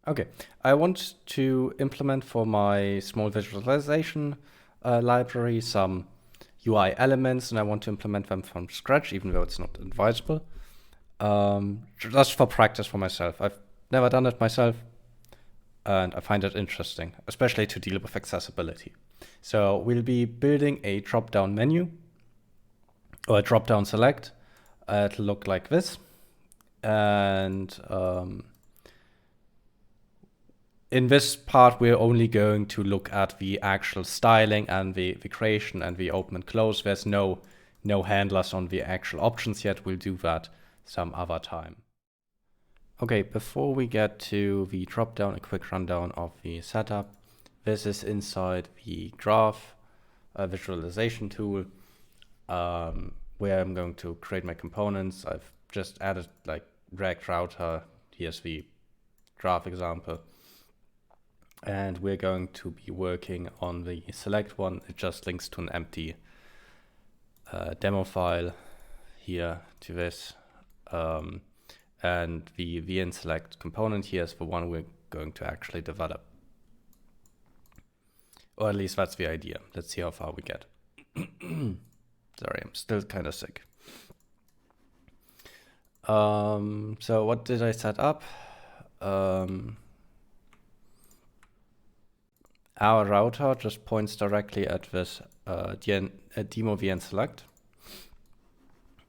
Okay, I want to implement for my small visualization library some UI elements, and I want to implement them from scratch, even though it's not advisable. Just for practice for myself. I've never done it myself, and I find it interesting, especially to deal with accessibility. So we'll be building a drop-down menu, or a drop-down select. It'll look like this. And in this part, we're only going to look at the actual styling and the creation and the open and close. There's no handlers on the actual options yet. We'll do that some other time. Okay, before we get to the drop-down, a quick rundown of the setup. This is inside the graph visualization tool, where I'm going to create my components. I've just added like dragged router. Here's the graph example. And we're going to be working on the select one. It just links to an empty demo file here to this. And the VN select component here is the one we're going to actually develop. Or at least that's the idea. Let's see how far we get. Sorry, I'm still kind of sick. So what did I set up? Our router just points directly at this demo VN select,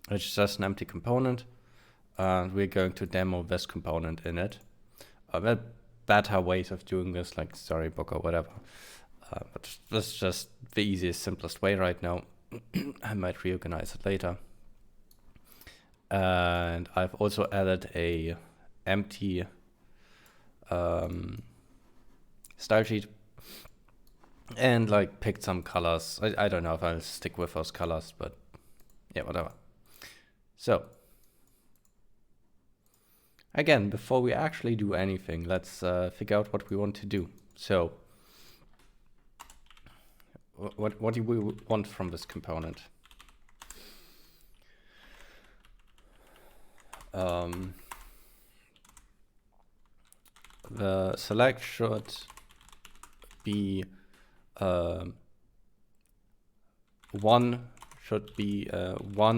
which is just an empty component. And we're going to demo this component in it. There better ways of doing this, like Storybook or whatever. But this is just the easiest, simplest way right now. I might reorganize it later. And I've also added a empty style sheet and like picked some colors. I don't know if I'll stick with those colors, but yeah, whatever. So again, before we actually do anything, let's figure out what we want to do. So what do we want from this component? The select should be one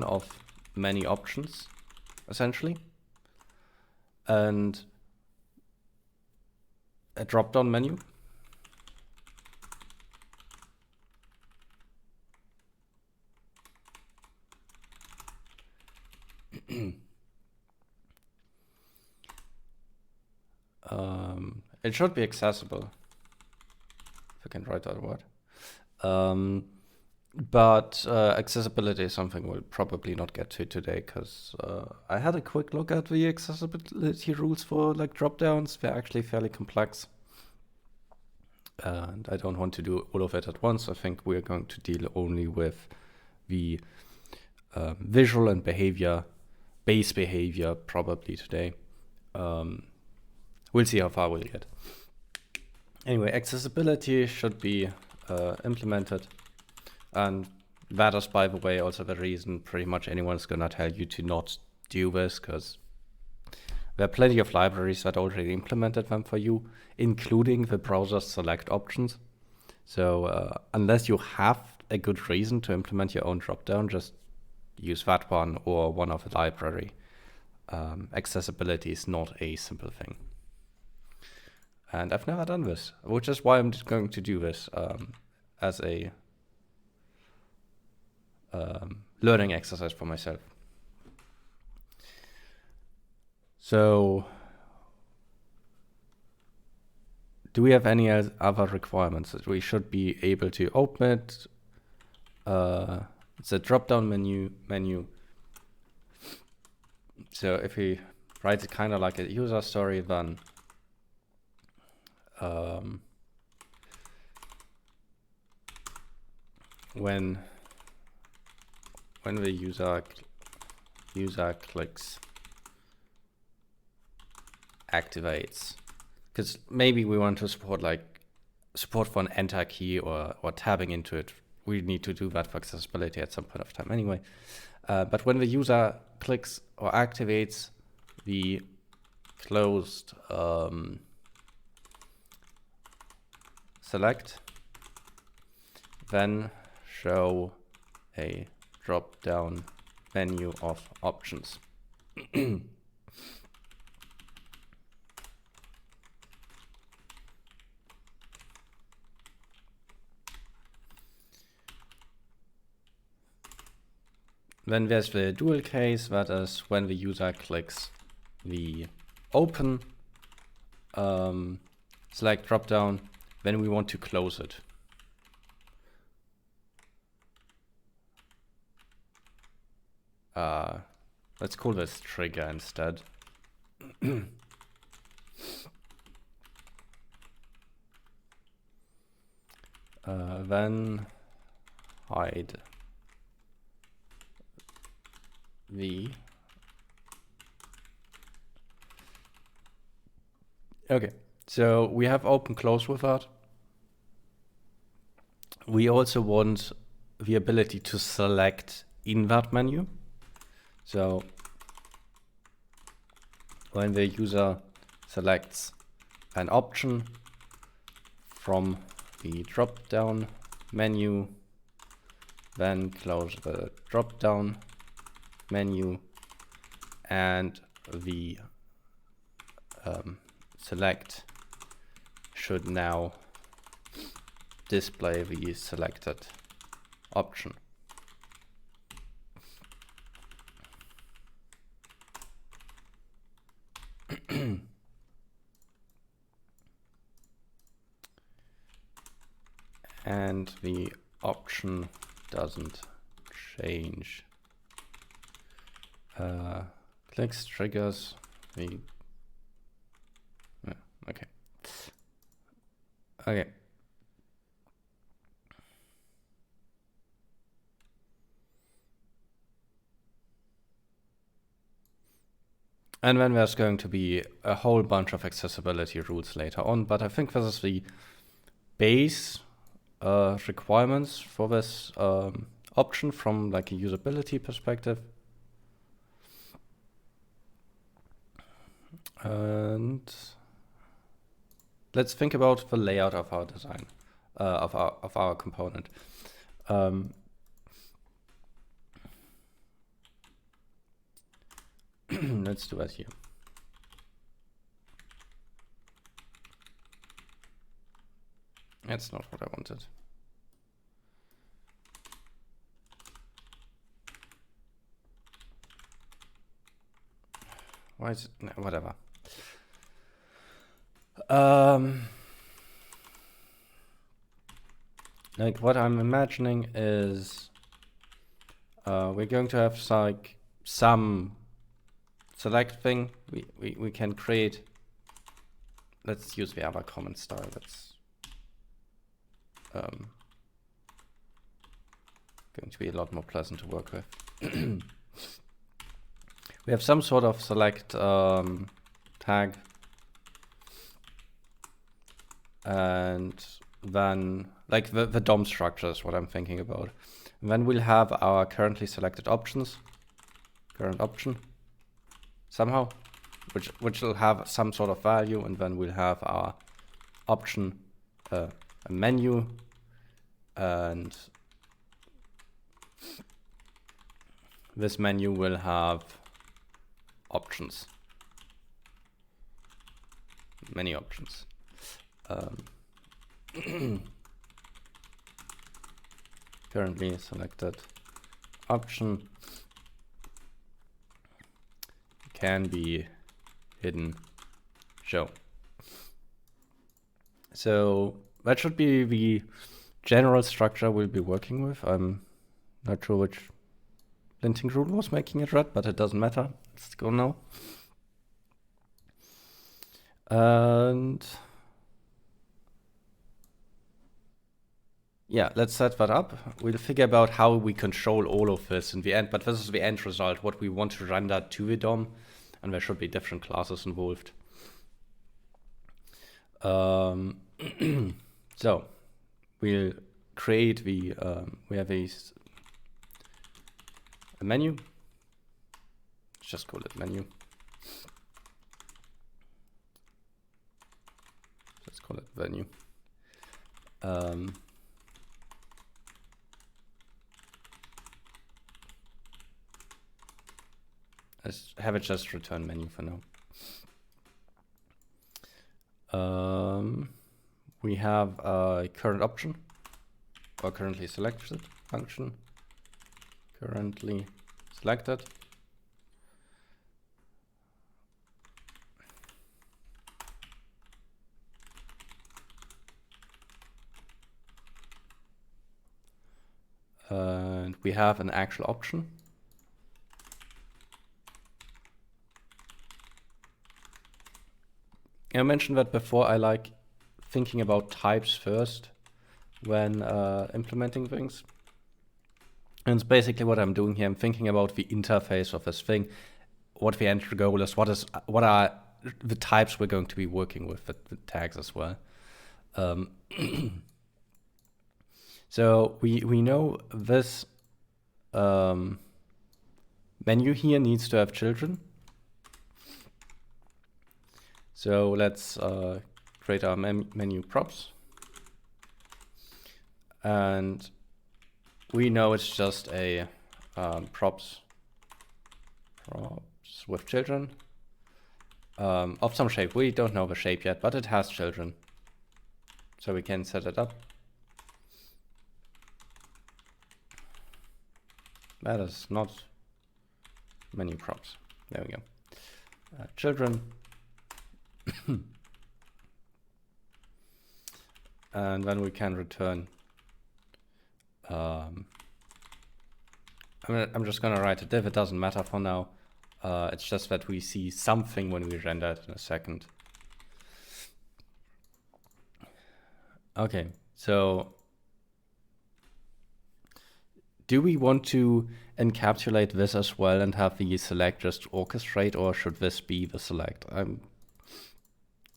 of many options, essentially, and a drop-down menu. It should be accessible, if I can write that word. But accessibility is something we'll probably not get to today, because I had a quick look at the accessibility rules for like drop-downs. They're actually fairly complex, and I don't want to do all of it at once. I think we're going to deal only with the visual and base behavior probably today. We'll see how far we'll get. Anyway, accessibility should be implemented. And that is, by the way, also the reason pretty much anyone's going to tell you to not do this, because there are plenty of libraries that already implemented them for you, including the browser select options. So unless you have a good reason to implement your own dropdown, just use that one or one of the library. Accessibility is not a simple thing. And I've never done this, which is why I'm just going to do this as a learning exercise for myself. So, do we have any other requirements that we should be able to open it? It's a drop-down menu. So if we write it kind of like a user story, then when the user clicks activates, because maybe we want to support for an enter key or tabbing into it. We need to do that for accessibility at some point of time anyway. But when the user clicks or activates the closed select, then show a drop-down menu of options. Then there's the dual case, that is when the user clicks the open select drop-down, then we want to close it. Let's call this trigger instead. Then hide the. Okay, so we have open close with that. We also want the ability to select in that menu. So when the user selects an option from the drop-down menu, then close the drop-down menu, and the select should now display the selected option. And the option doesn't change. Clicks, triggers, the okay. Okay. And then there's going to be a whole bunch of accessibility rules later on, but I think this is the base requirements for this option from like a usability perspective. And let's think about the layout of our design, of our component. Let's do that here. That's not what I wanted. Why is it? No, whatever. Like what I'm imagining is we're going to have like some select thing we can create. Let's use the other common style. That's going to be a lot more pleasant to work with. We have some sort of select tag, and then like the DOM structure is what I'm thinking about. And then we'll have our currently selected options, current option somehow, which will have some sort of value, and then we'll have our option a menu, and this menu will have options, many options. Currently selected option can be hidden show. So that should be the general structure we'll be working with. I'm not sure which linting rule was making it red, but it doesn't matter. Let's go now. And yeah, let's set that up. We'll figure out how we control all of this in the end, but this is the end result, what we want to render to the DOM, and there should be different classes involved. So we'll create the, we have a menu. Let's just call it menu. Let's call it venue. Let's have it just return menu for now. We have a current option or currently selected function. Currently selected. And we have an actual option. I mentioned that before. I like thinking about types first when implementing things. And it's basically what I'm doing here. I'm thinking about the interface of this thing, what the end goal is, what are the types we're going to be working with, the tags as well. So we know this menu here needs to have children. So let's create our menu props. And we know it's just a props with children of some shape. We don't know the shape yet, but it has children. So we can set it up. That is not menu props. There we go. Children. And then we can return. I'm just gonna write a div. It doesn't matter for now. It's just that we see something when we render it in a second. Okay, so do we want to encapsulate this as well and have the select just orchestrate, or should this be the select?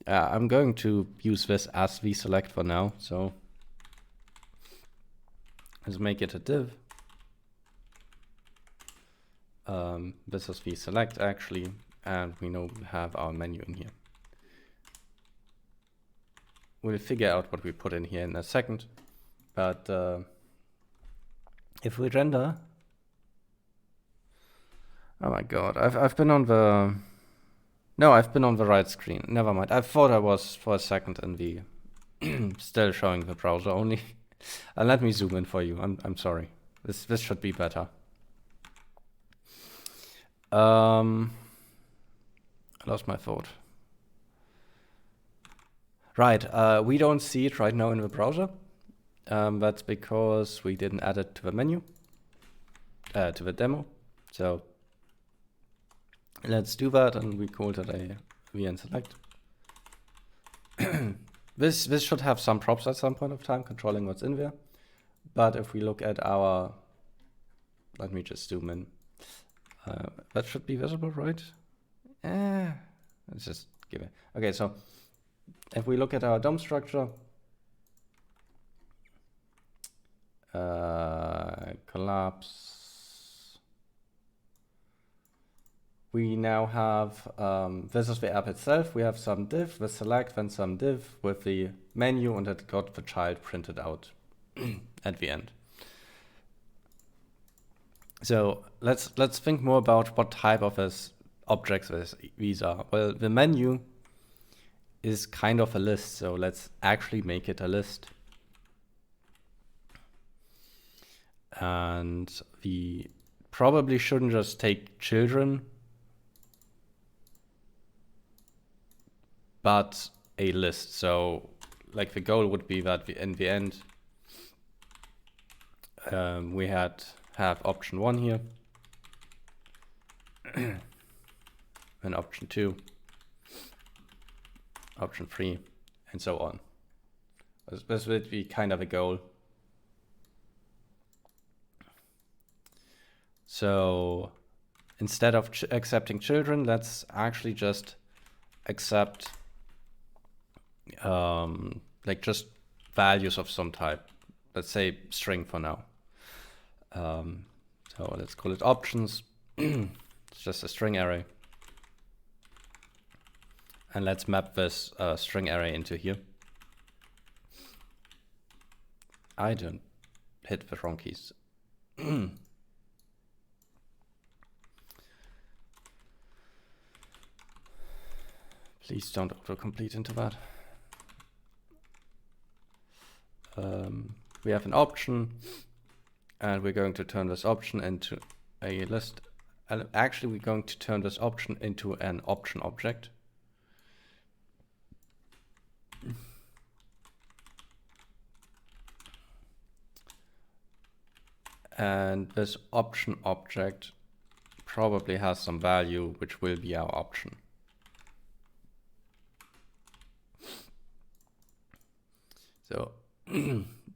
I'm going to use this as the select for now, so let's make it a div. This is the select actually, and we know we have our menu in here. We'll figure out what we put in here in a second, but if we render, oh my god, I've been on the, no, I've been on the right screen. Never mind. I thought I was for a second in the still showing the browser only. Let me zoom in for you. I'm sorry. This should be better. I lost my thought. Right, we don't see it right now in the browser. That's because we didn't add it to the menu, to the demo. So let's do that, and we called it a vn select. This should have some props at some point of time controlling what's in there. But if we look at our, let me just zoom in. That should be visible, right? Let's just give it. Okay, so if we look at our DOM structure, collapse, we now have, this is the app itself. We have some div with select, then some div with the menu, and it got the child printed out at the end. So let's think more about what type of objects these are. Well, the menu is kind of a list, so let's actually make it a list. And we probably shouldn't just take children, but a list. So like the goal would be that in the end, we have option 1 here, and option 2, option 3, and so on. This would be kind of a goal. So instead of accepting children, let's actually just accept like just values of some type. Let's say string for now. So let's call it options. It's just a string array. And let's map this string array into here. I don't hit the wrong keys. Please don't autocomplete into that. We have an option, and we're going to turn this option into a list. And actually, we're going to turn this option into an option object. And this option object probably has some value, which will be our option. So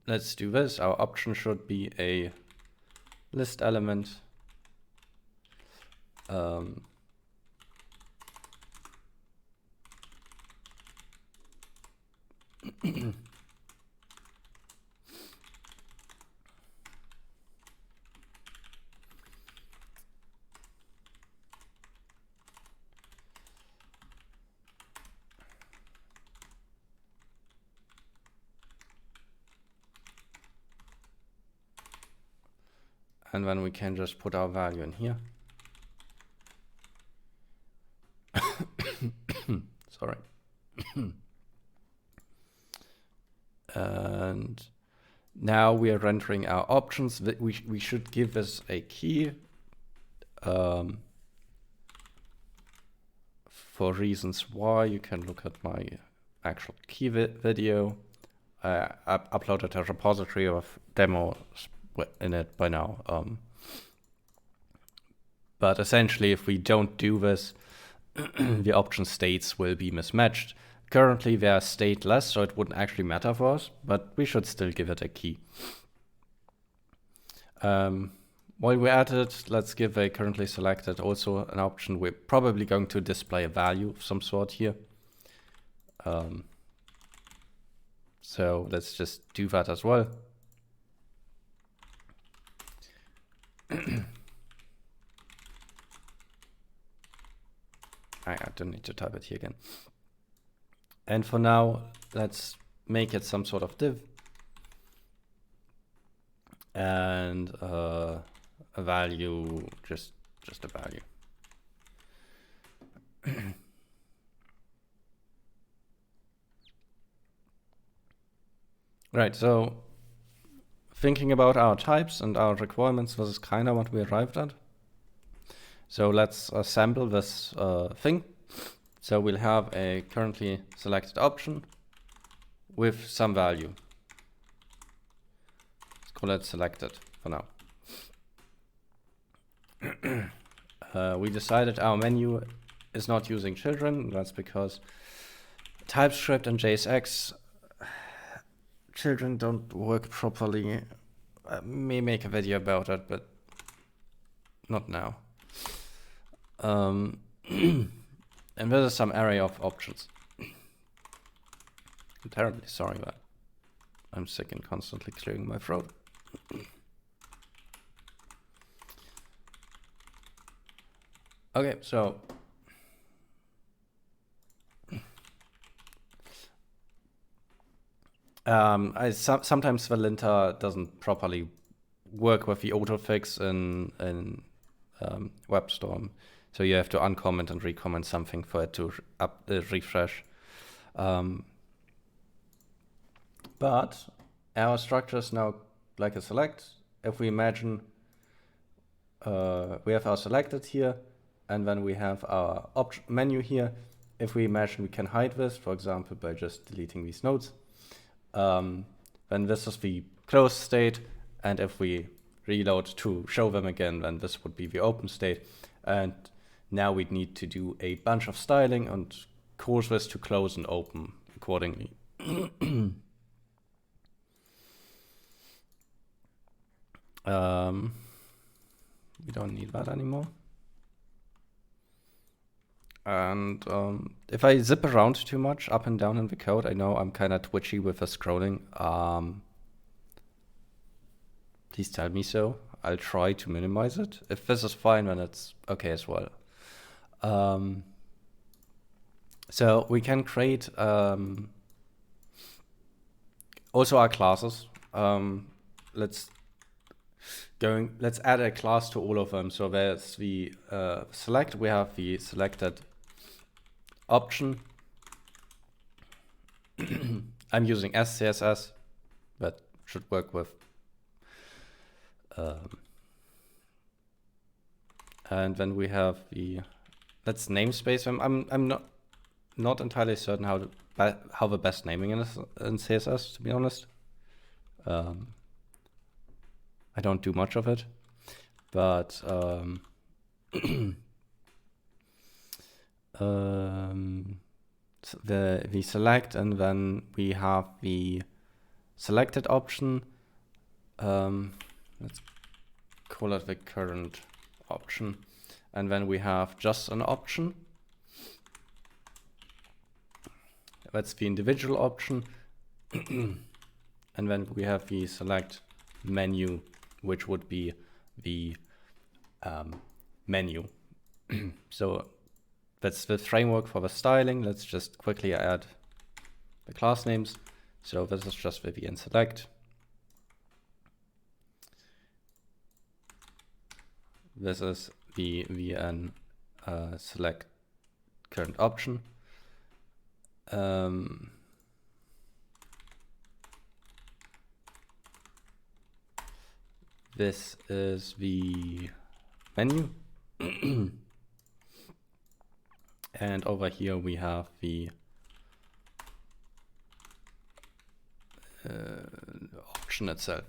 let's do this. Our option should be a list element. And then we can just put our value in here. Sorry. And now we are rendering our options. We should give this a key for reasons why. You can look at my actual key video. I uploaded a repository of demos in it by now. But essentially, if we don't do this, the option states will be mismatched. Currently, they are stateless, so it wouldn't actually matter for us, but we should still give it a key. While we're at it, let's give a currently selected also an option. We're probably going to display a value of some sort here. So let's just do that as well. I don't need to type it here again. And for now, let's make it some sort of div. And a value, just a value. Right, so thinking about our types and our requirements, this is kind of what we arrived at. So let's assemble this thing. So we'll have a currently selected option with some value. Let's call it selected for now. We decided our menu is not using children. That's because TypeScript and JSX children don't work properly. I may make a video about it, but not now. And there's some array of options. I'm terribly sorry that I'm sick and constantly clearing my throat. Okay, so sometimes the linter doesn't properly work with the autofix in WebStorm. So you have to uncomment and recomment something for it to refresh. But our structure is now like a select. If we imagine we have our selected here, and then we have our menu here. If we imagine we can hide this, for example, by just deleting these nodes, then this is the closed state. And if we reload to show them again, then this would be the open state. And now we'd need to do a bunch of styling and cause this to close and open accordingly. We don't need that anymore. And if I zip around too much up and down in the code, I know I'm kind of twitchy with the scrolling. Please tell me so. I'll try to minimize it. If this is fine, then it's okay as well. So we can create also our classes. let's add a class to all of them. So there's the select, we have the selected option. I'm using SCSS, but should work with. And then we have the, let's namespace them. I'm not entirely certain how the best naming is in CSS, to be honest. I don't do much of it, but we select, and then we have the selected option. Let's call it the current option, and then we have just an option. That's the individual option. And then we have the select menu, which would be the menu. So that's the framework for the styling. Let's just quickly add the class names. So this is just the vn select. This is the vn select current option. This is the menu. And over here we have the option itself.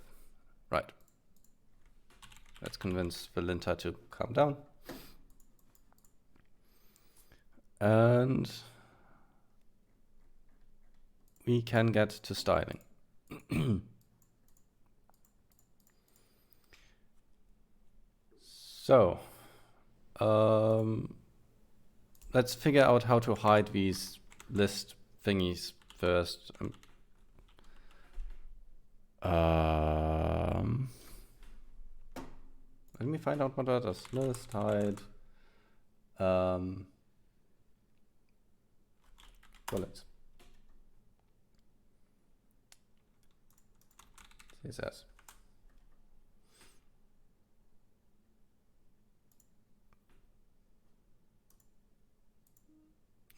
Right. Let's convince the linter to calm down. And we can get to styling. So let's figure out how to hide these list thingies first. Let me find out what that is. List hide bullets. CSS.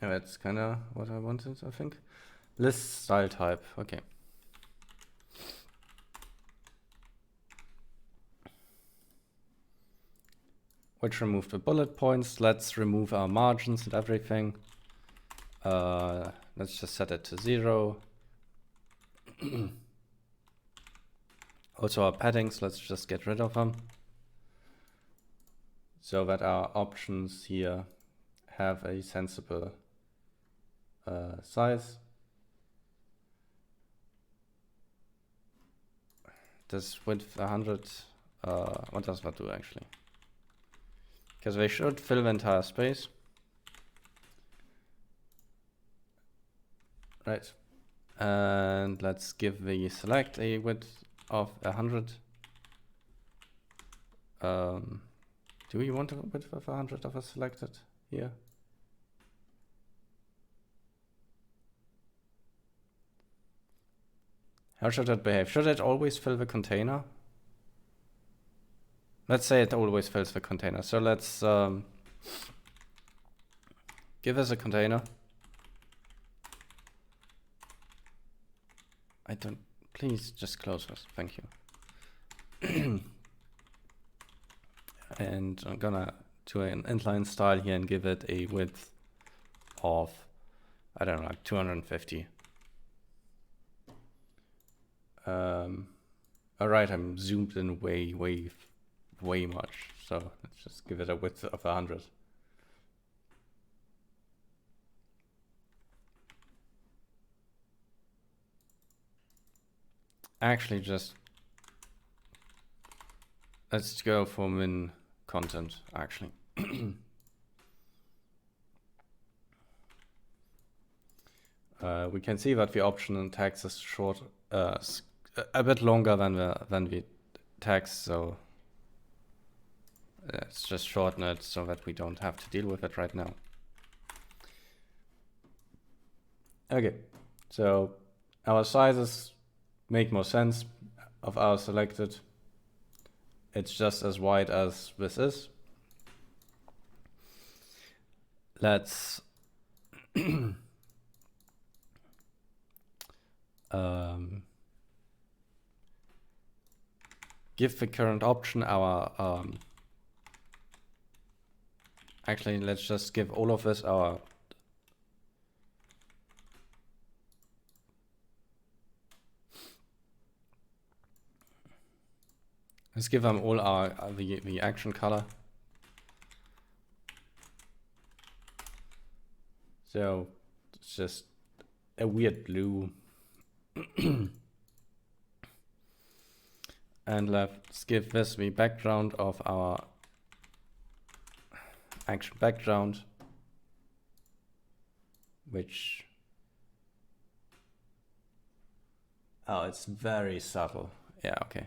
Yeah, that's kind of what I wanted, I think. List style type, okay. Which remove the bullet points. Let's remove our margins and everything. Let's just set it to 0. Also our paddings, let's just get rid of them. So that our options here have a sensible size. This width 100, what does that do actually? Because they should fill the entire space. Right. And let's give the select a width of 100. Do we want a width of 100 of a selected here? How should that behave? Should it always fill the container? Let's say it always fills the container. So let's give us a container. Please just close this. Thank you. And I'm gonna do an inline style here and give it a width of, I don't know, like 250. All right, I'm zoomed in way much. So let's just give it a width of 100. Actually, just let's go for min content, actually. We can see that the option in text is short, a bit longer than the text, so let's just shorten it so that we don't have to deal with it right now. Okay, so our sizes make more sense. of our selected, it's just as white as this is. Let's give the current option our actually, let's just give all of this our let's give them all our the action color. So it's just a weird blue. And let's give this the background of our action background, which, oh, it's very subtle. Yeah, okay.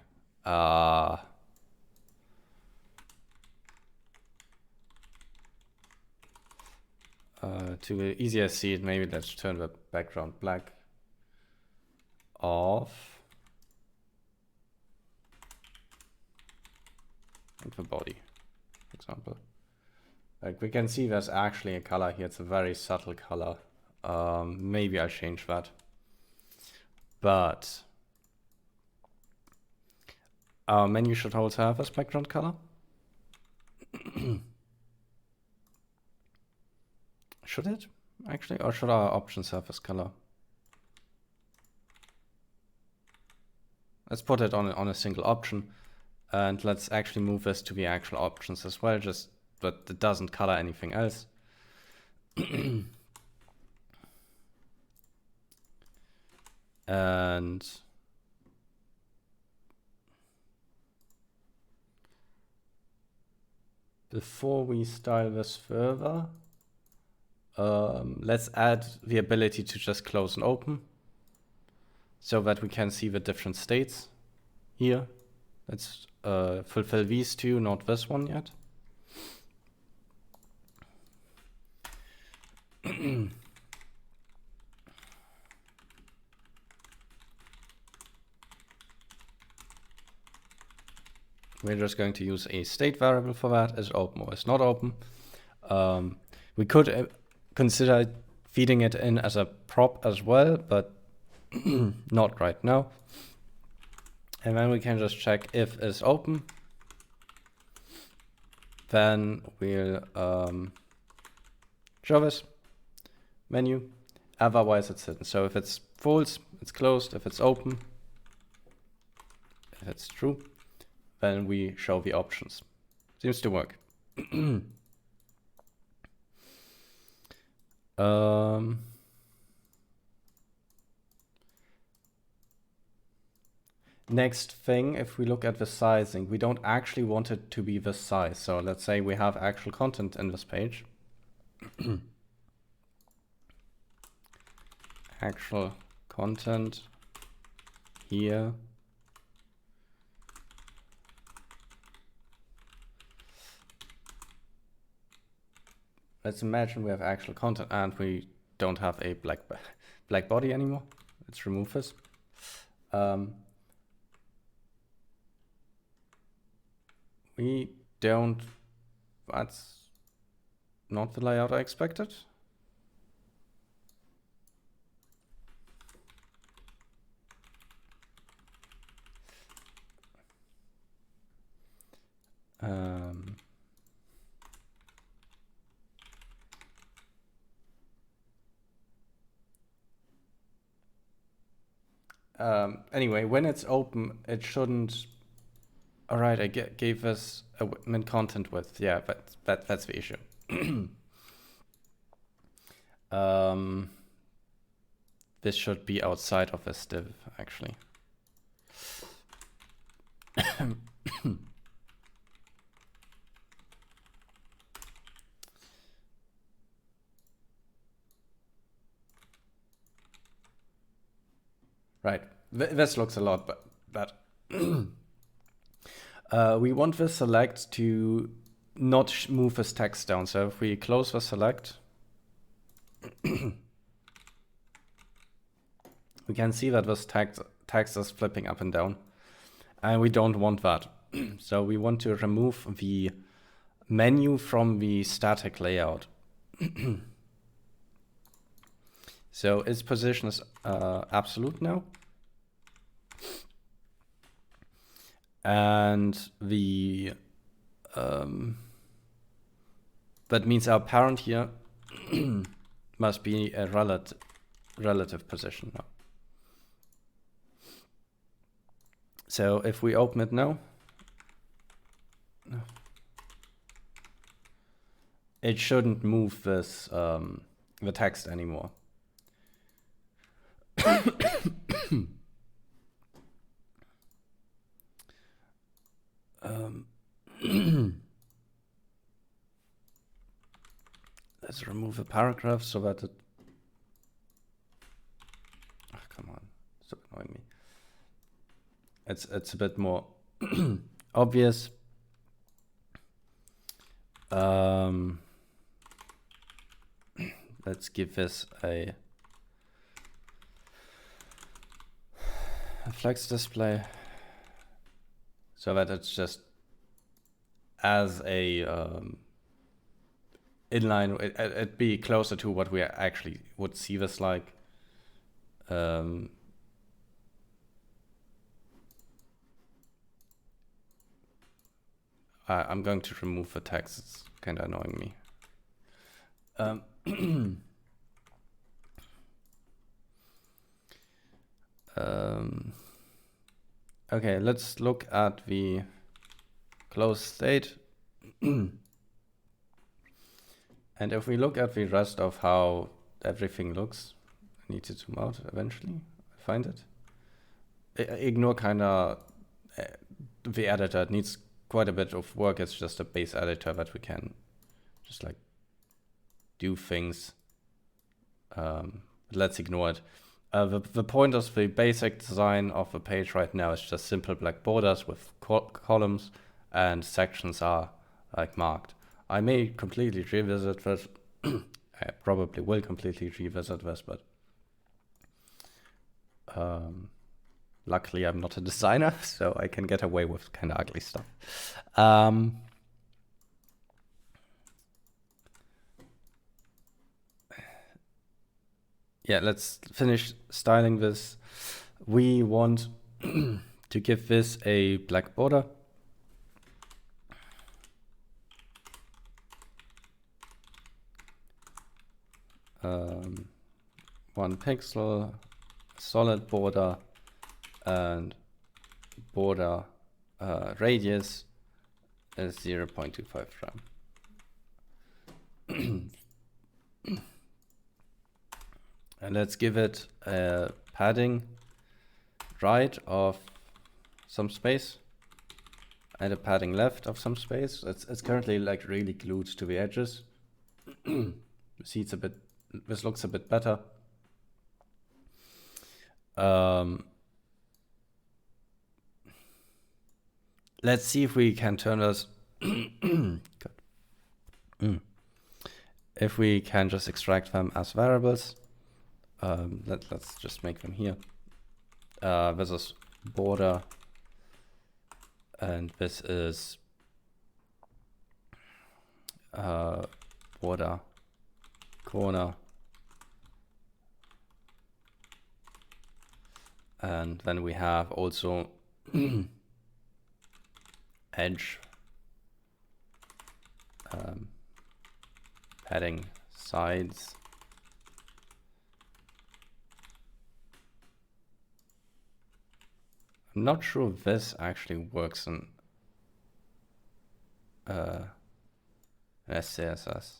To easier see it, maybe let's turn the background black off. And the body, for example. Like we can see there's actually a color here. It's a very subtle color. Maybe I'll change that. But our menu should also have a background color. Should it actually, or should our options have this color? Let's put it on a single option, and let's actually move this to the actual options as well, just but it doesn't color anything else. And before we style this further, let's add the ability to just close and open so that we can see the different states here. Let's fulfill these two, not this one yet. We're just going to use a state variable for that, is open or is not open. We could consider feeding it in as a prop as well, but not right now. And then we can just check if it's open. Then we'll show this menu. Otherwise it's hidden. So if it's false, it's closed. If it's open, if it's true, then we show the options. Seems to work. Next thing, if we look at the sizing, we don't actually want it to be this size. So let's say we have actual content in this page. Actual content here. Let's imagine we have actual content and we don't have a black body anymore. Let's remove this. We don't, that's not the layout I expected. Anyway, when it's open, it shouldn't. All right, I gave us a min content width. Yeah, that's the issue. This should be outside of this div, actually. Right, this looks a lot better. We want the select to not move this text down. So if we close the select, we can see that this text is flipping up and down. And we don't want that. So we want to remove the menu from the static layout. So its position is absolute now. And the that means our parent here must be a relative position now. So if we open it now, it shouldn't move this the text anymore. Let's remove a paragraph so that it. Oh, come on, stop annoying me. It's a bit more obvious. Let's give this a flex display so that it's just as a inline, it'd be closer to what we actually would see this like. I'm going to remove the text, it's kind of annoying me. Okay, let's look at the closed state. And if we look at the rest of how everything looks, I need to zoom out eventually, find it. Ignore kind of the editor, it needs quite a bit of work. It's just a base editor that we can just like do things. Let's ignore it. The point of the basic design of the page right now is just simple black borders with columns, and sections are like marked. I may completely revisit this. I probably will completely revisit this, but luckily I'm not a designer, so I can get away with kind of ugly stuff. Yeah, let's finish styling this. We want to give this a black border. One pixel, solid border, and border radius is 0.25 rem. And let's give it a padding right of some space and a padding left of some space. It's currently like really glued to the edges. You see, it's a bit. This looks a bit better. Let's see if we can turn this. If we can just extract them as variables. Let's just make them here. This is border, and this is border corner, and then we have also edge, padding sides. I'm not sure if this actually works in SCSS.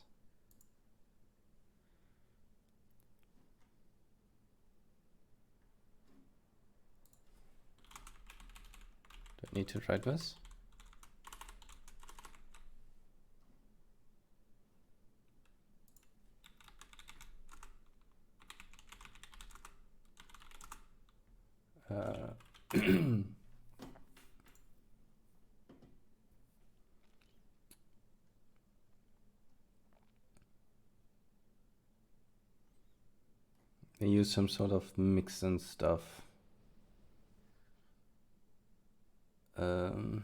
Do I need to write this? They use some sort of mix and stuff. So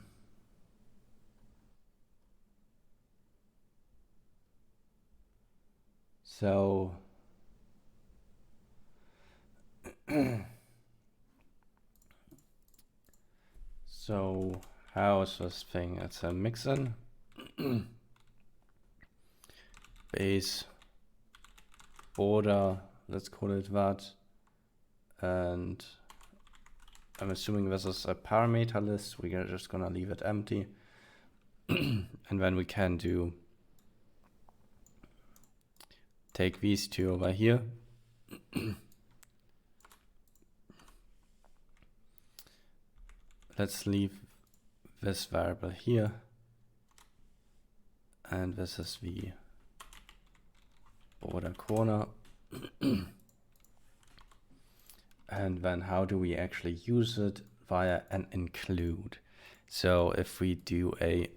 so how is this thing? It's a mixin base border, let's call it that. And I'm assuming this is a parameter list. We're just gonna leave it empty. And then we can do take these two over here. Let's leave this variable here. And this is the border corner. And then how do we actually use it? Via an include. So if we do a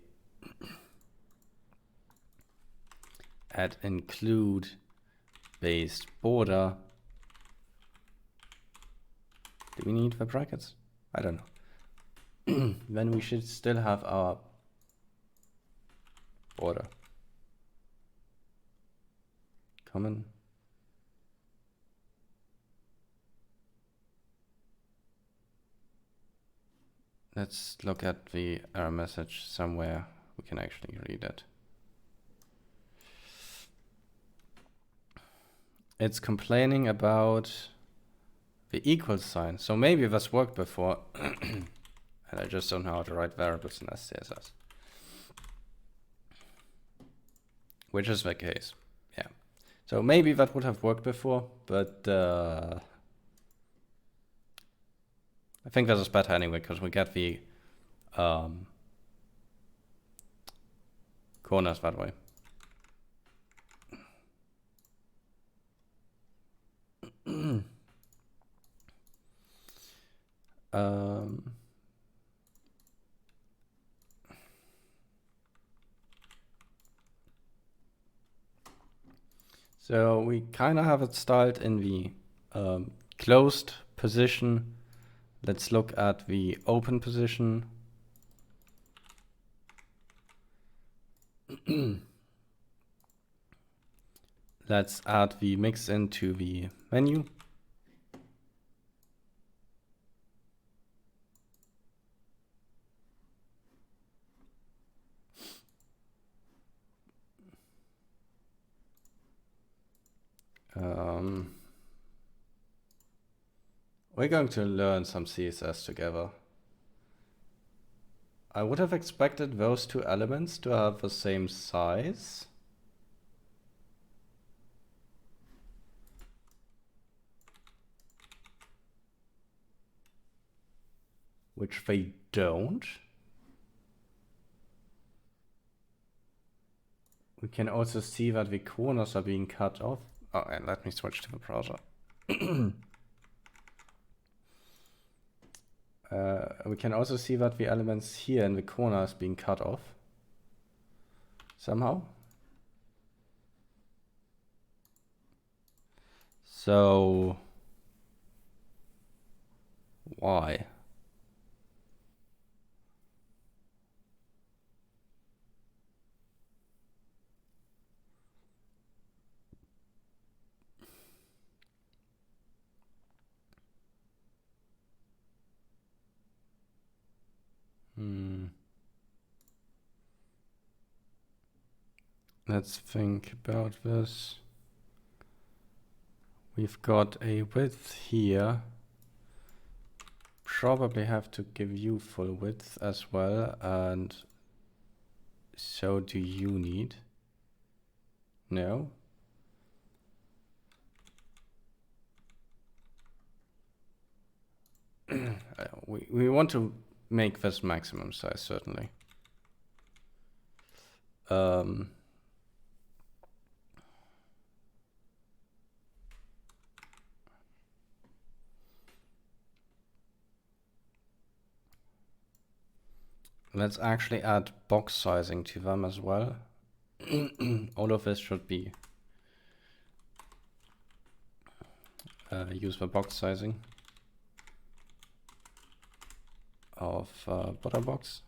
add include based border, do we need the brackets? I don't know. Then we should still have our border. Common. Let's look at the error message somewhere we can actually read it. It's complaining about the equal sign. So maybe this worked before and I just don't know how to write variables in SCSS. Which is the case, yeah. So maybe that would have worked before, but I think this is better anyway, because we get the corners that way. So we kind of have it styled in the closed position. Let's look at the open position. Let's add the mix into the menu. We're going to learn some CSS together. I would have expected those two elements to have the same size. Which they don't. We can also see that the corners are being cut off. Oh, and let me switch to the browser. We can also see that the elements here in the corner is being cut off somehow. So why? Let's think about this. We've got a width here. Probably have to give you full width as well, and so do you need? No? We want to make this maximum size, certainly. Let's actually add box sizing to them as well. All of this should be used for box sizing. of border box.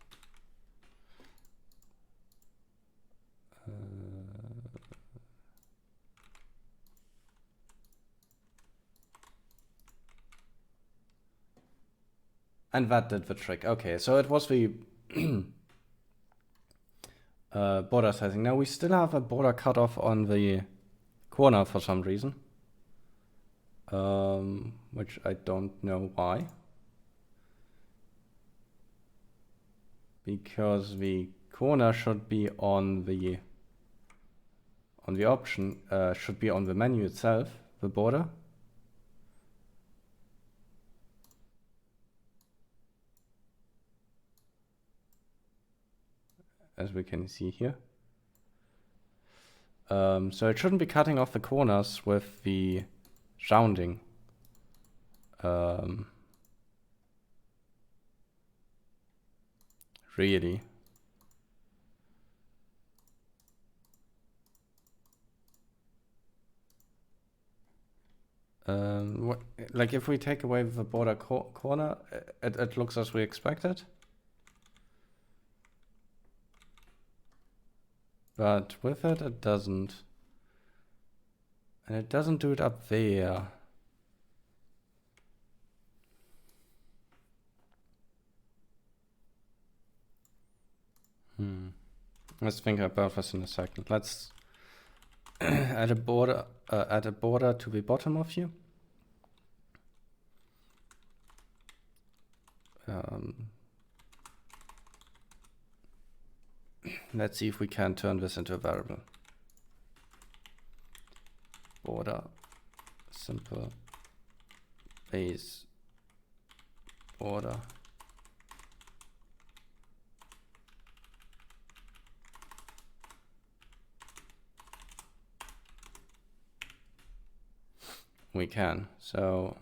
And that did the trick. Okay, so it was the border sizing. Now we still have a border cutoff on the corner for some reason. Which I don't know why. Because the corner should be on the option, should be on the menu itself, the border. As we can see here. So it shouldn't be cutting off the corners with the rounding. Really. Like if we take away the border corner, it looks as we expected. But with it, it doesn't. And it doesn't do it up there. Let's think about this in a second. Let's add a border to the bottom of here. Let's see if we can turn this into a variable. Border simple base border. We can, so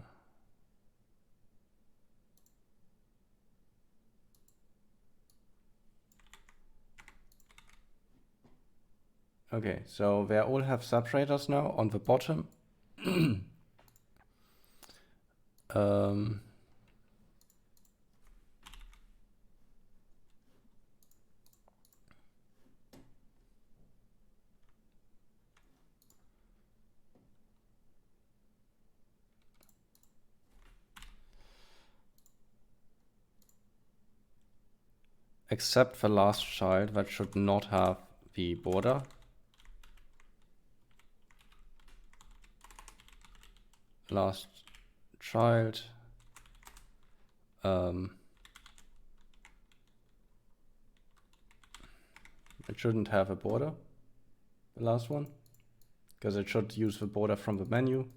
okay, so they all have separators now on the bottom. Except the last child that should not have the border. Last child. It shouldn't have a border, the last one, because it should use the border from the menu.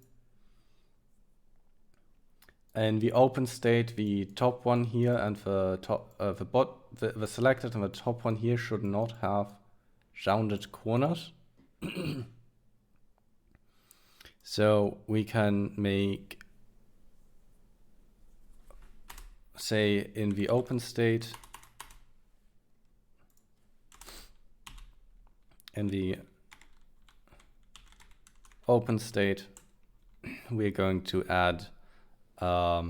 And the open state, the top one here and the top, the selected and the top one here should not have rounded corners. So we can make, say, in the open state, we're going to add for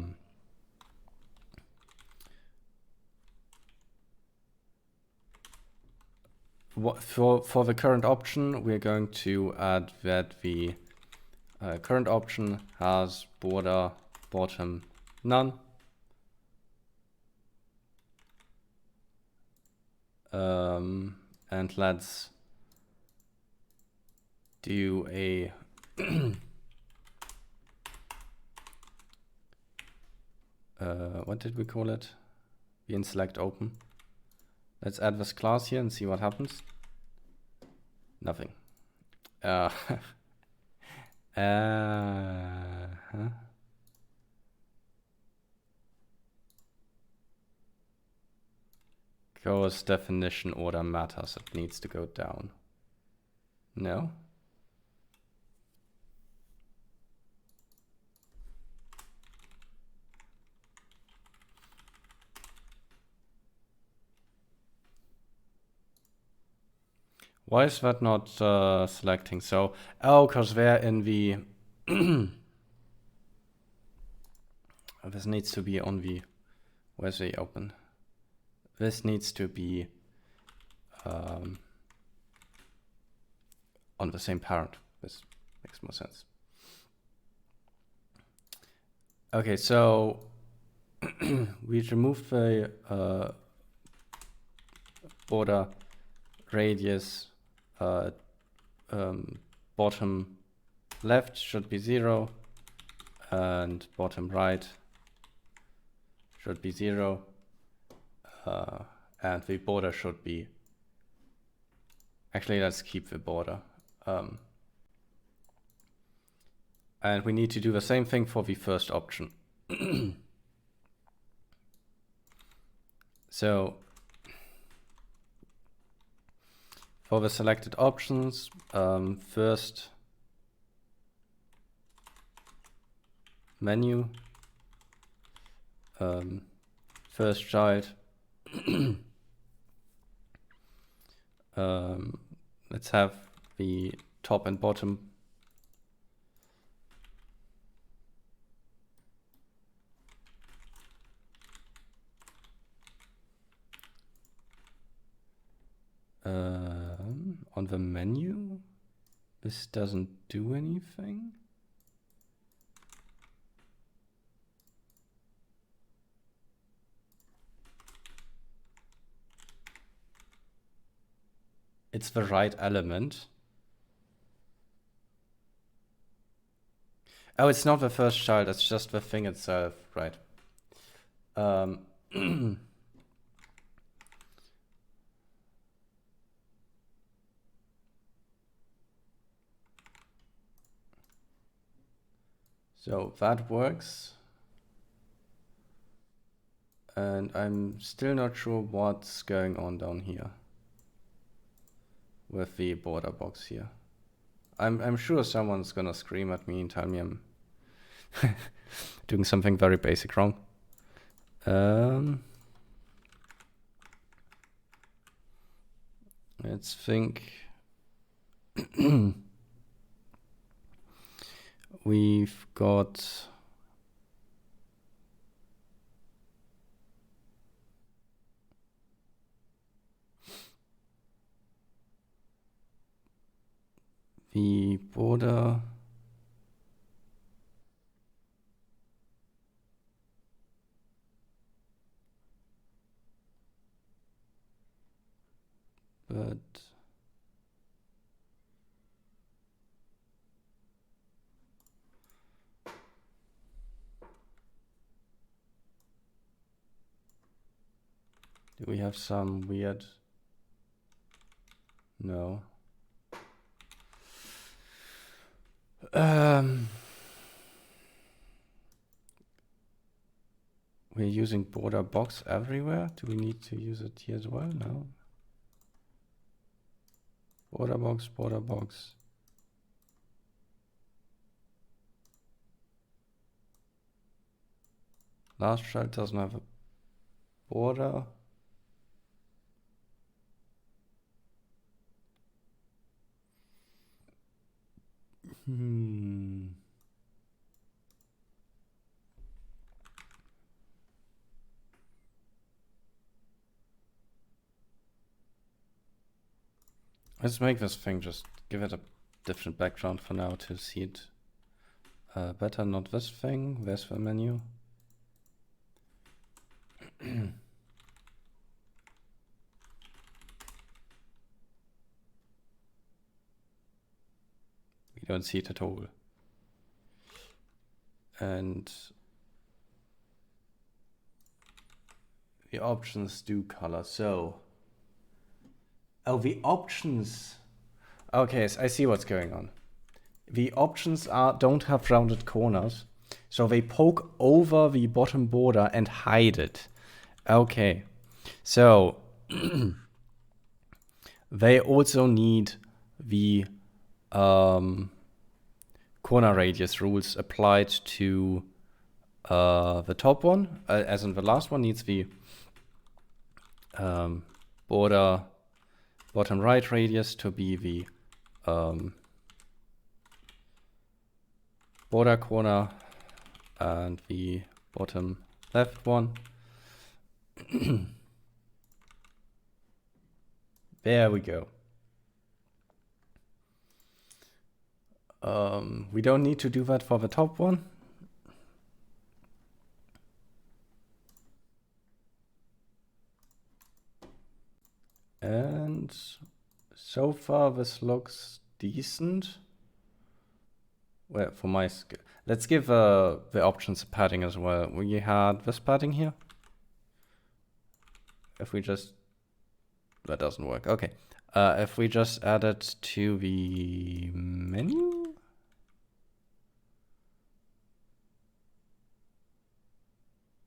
the current option, we're going to add that the current option has border bottom none. And let's do a what did we call it? In select open. Let's add this class here and see what happens. Nothing. Course definition order matters. It needs to go down. No. Why is that not selecting? So, oh, because they're in the... This needs to be on the Where's the open? This needs to be on the same parent. This makes more sense. Okay, so we remove the border radius. Bottom left should be 0 and bottom right should be 0, and the border should be, actually let's keep the border, and we need to do the same thing for the first option. So for the selected options, first menu, first child, let's have the top and bottom on the menu. This doesn't do anything. It's the right element. Oh, it's not the first child, it's just the thing itself, right? So that works. And I'm still not sure what's going on down here with the border box here. I'm sure someone's gonna scream at me and tell me I'm doing something very basic wrong. Let's think. We've got the border but do we have some weird? No. We're using border box everywhere. Do we need to use it here as well? No. Border box, border box. Last child doesn't have a border. Let's make this thing, just give it a different background for now to see it better. Not this thing. Where's the menu? We don't see it at all. And the options do color. So, oh, the options. Okay, so I see what's going on. The options don't have rounded corners, so they poke over the bottom border and hide it. Okay, so they also need the corner radius rules applied to the top one, as in the last one needs the border bottom right radius to be the border corner, and the bottom left one There we go. We don't need to do that for the top one. And so far this looks decent. Well, for my skill. Let's give the options a padding as well. We had this padding here. If we just... That doesn't work. Okay. If we just add it to the menu.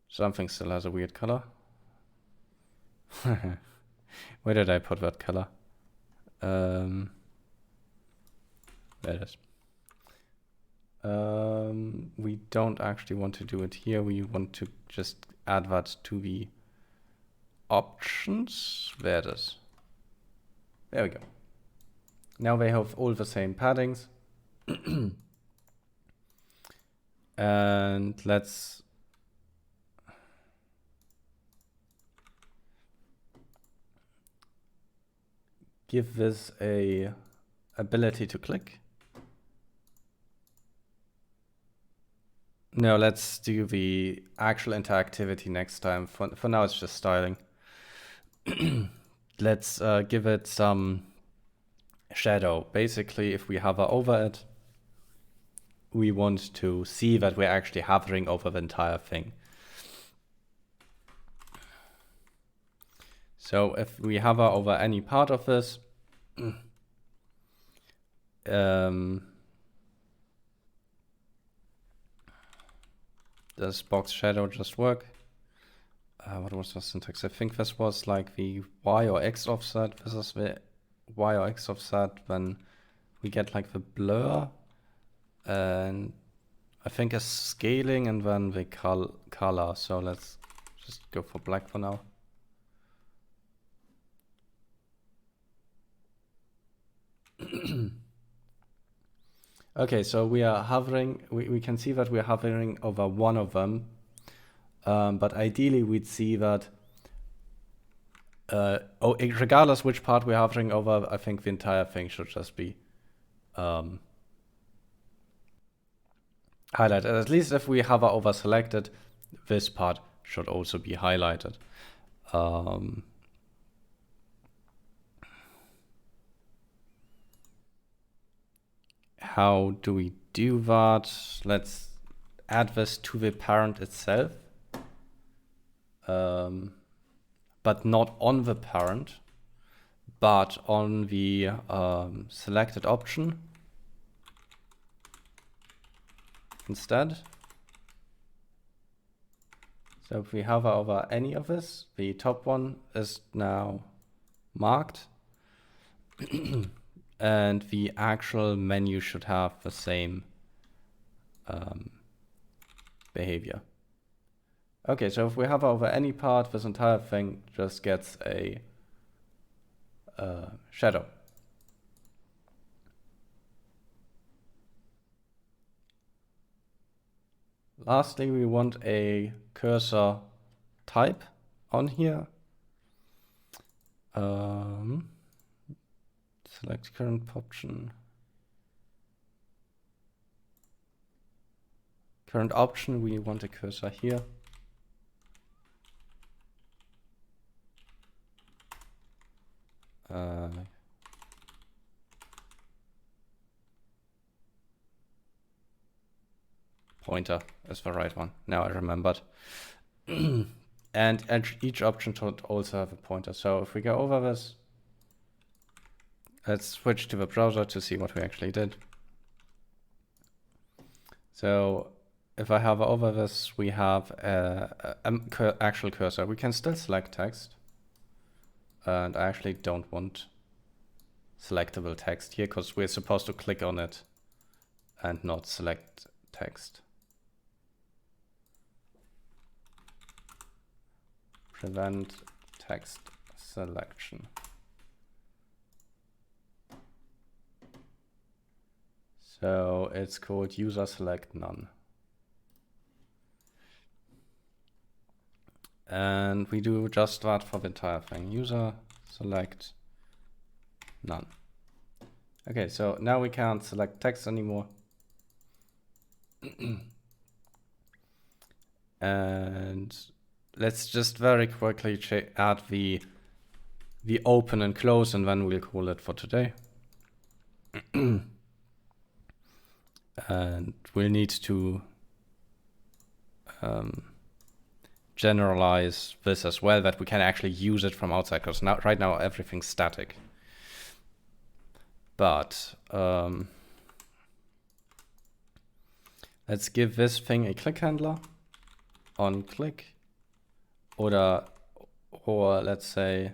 Something still has a weird color. Where did I put that color? There it is. We don't actually want to do it here. We want to just add that to the options. There it is. There we go. Now they have all the same paddings. And let's give this a ability to click. No, let's do the actual interactivity next time. For now, it's just styling. Let's give it some shadow. Basically, if we hover over it, we want to see that we're actually hovering over the entire thing. So if we hover over any part of this, does box shadow just work? What was the syntax? I think this was like the Y or X offset. This is the Y or X offset when we get like the blur. And I think a scaling and then the color. So let's just go for black for now. Okay, so we are hovering. We can see that we're hovering over one of them. But ideally, we'd see that regardless which part we're hovering over, I think the entire thing should just be highlighted. At least if we hover over selected, this part should also be highlighted. How do we do that? Let's add this to the parent itself. But not on the parent, but on the selected option instead. So if we hover over any of this, the top one is now marked. And the actual menu should have the same behavior. Okay, so if we hover over any part, this entire thing just gets a shadow. Lastly, we want a cursor type on here. Select current option. Current option, we want a cursor here. Pointer is the right one. Now I remembered. And each option should also have a pointer. So if we go over this, let's switch to the browser to see what we actually did. So if I hover over this, we have an actual cursor. We can still select text. And I actually don't want selectable text here because we're supposed to click on it and not select text. Prevent text selection. So it's called user select none. And we do just that for the entire thing. User select none. Okay, so now we can't select text anymore. And let's just very quickly add the open and close, and then we'll call it for today. And we'll need to generalize this as well, that we can actually use it from outside, because right now everything's static. But let's give this thing a click handler on click, or let's say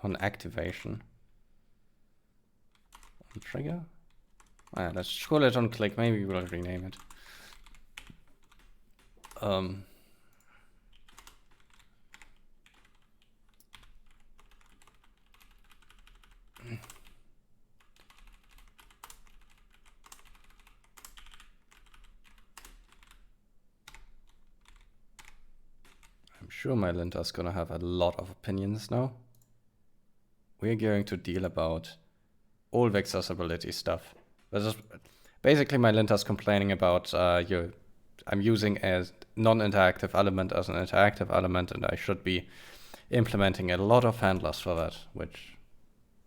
on activation on trigger. Let's call it on click. Maybe we'll rename it. I'm sure my linter is gonna have a lot of opinions now. We're going to deal about all the accessibility stuff. This is basically my linter's complaining about I'm using a non-interactive element as an interactive element, and I should be implementing a lot of handlers for that, which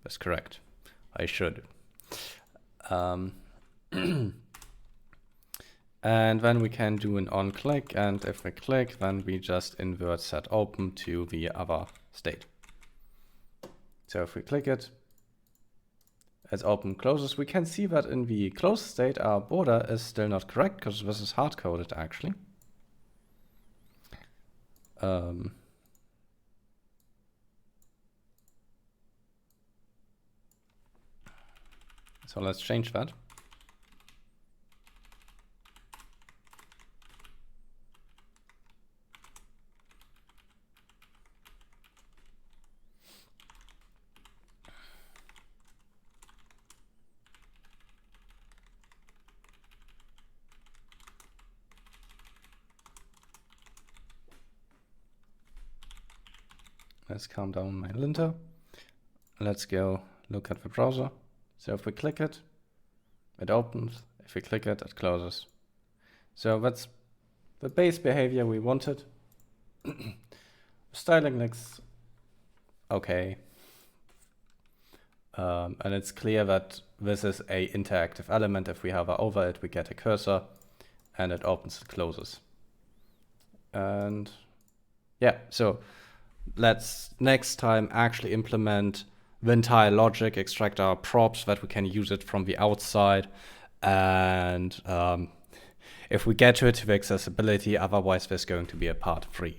is correct. I should. And then we can do an on click, and if we click, then we just invert set open to the other state. So if we click it, as open closes, we can see that in the closed state our border is still not correct, because this is hard coded actually. So let's change that. Let's calm down my linter. Let's go look at the browser. So if we click it, it opens. If we click it, it closes. So that's the base behavior we wanted. Styling looks okay. And it's clear that this is an interactive element. If we hover over it, we get a cursor and it opens and closes. And yeah, so let's next time actually implement the entire logic, extract our props that we can use it from the outside. And if we get to it, to the accessibility, otherwise there's going to be a part 3.